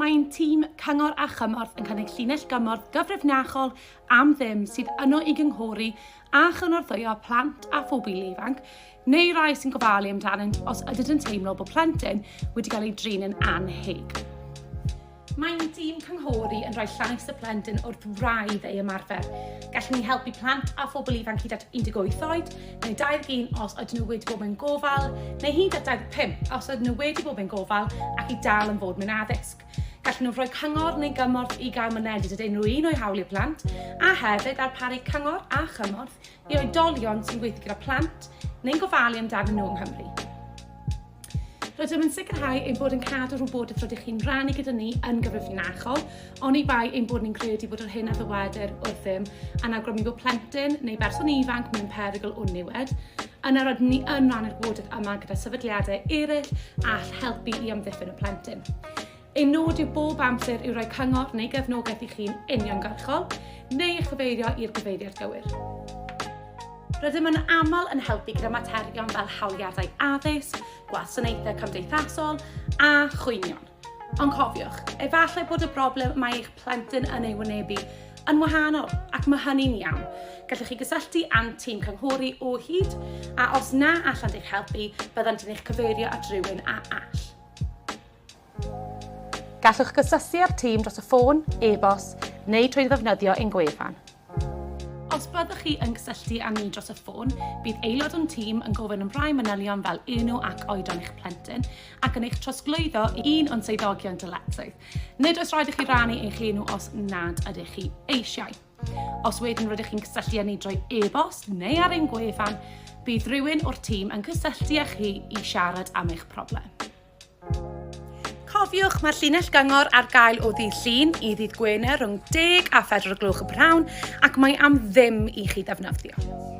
Mae'n tîm Cyngor a Chymorth yn cynnig llinell gymorth gyfrifnachol am ddim sydd yno i gynghori a chynorthwyo plant a phobl ifanc, neu rai sy'n gofalu amdanynt os ydyd yn teimlo bod plentyn wedi cael ei drin yn anheg. Mae'n tîm cynghori yn rhoi llais y plentyn wrth wraidd ei ymarfer. Gallwn ni helpu plant a phobl ifanc hyd at 18 oed, neu 21 os ydyn nhw wedi bod mewn gofal, neu hyd at 25 os ydyn nhw wedi bod mewn gofal ac i dal yn fod mewn addysg. Gallwn nhw rhoi cyngor neu gymorth i gael mynediad at unrhyw un o'i hawliau plant, a hefyd darparu cyngor a chymorth i oedolion sy'n gweithio gyda plant neu'n gofalu amdanyn nhw yng Nghymru. Rydym yn sicrhau ein bod yn cadw rhywbodaeth rydych chi'n rannu gyda ni yn gyfrifnachol, ond i bai ein bod ni'n credu bod yr hyn a ddywedir wrthym yn awgrymu bod plentyn neu berson ifanc mewn perygl o niwed, yna rydym ni yn rannu'r gwybodaeth yma gyda sefydliadau eraill all helpu i amddiffyn y plentyn. Ein nod yw bob amser i'w rhoi cyngor neu gefnogaeth i chi'n uniongyrchol, neu eich chyfeirio i'r gyfeiriad gywir. Rydym yn aml yn helpu gyda materion fel hawliadau addysg, gwasanaethau cymdeithasol a chwynion. Ond cofiwch, efallai bod y broblem mae eich plentyn yn ei wynebu yn wahanol ac mae hynny'n iawn. Gallwch chi gysylltu â'n tîm cynghori o hyd, a os na allan eich helpu, byddant yn eich cyfeirio at rywun a all. Gallwch gysylltu â'r tîm dros y ffôn, e-bost neu trwy ddefnyddio ein gwefan. Os byddwch chi yn gysylltu â ni dros y ffôn, bydd aelod o'n tîm yn gofyn am rai manylion fel enw ac oedran eich plentyn ac yn eich trosglwyddo i un o'n swyddogion dyletswydd. Nid oes rhaid i chi rannu eich enw os nad ydych chi eisiau. Os wedyn rydych chi'n cysylltu â ni drwy e-bost neu ar ein gwefan, bydd rhywun o'r tîm yn cysylltu â chi i siarad am eich broblem. Cofiwch, mae'r llinell gyngor ar gael o ddydd Llun i ddydd Gwener rhwng 10 a 4 o'r gloch y pnawn ac mae am ddim i chi ddefnyddio.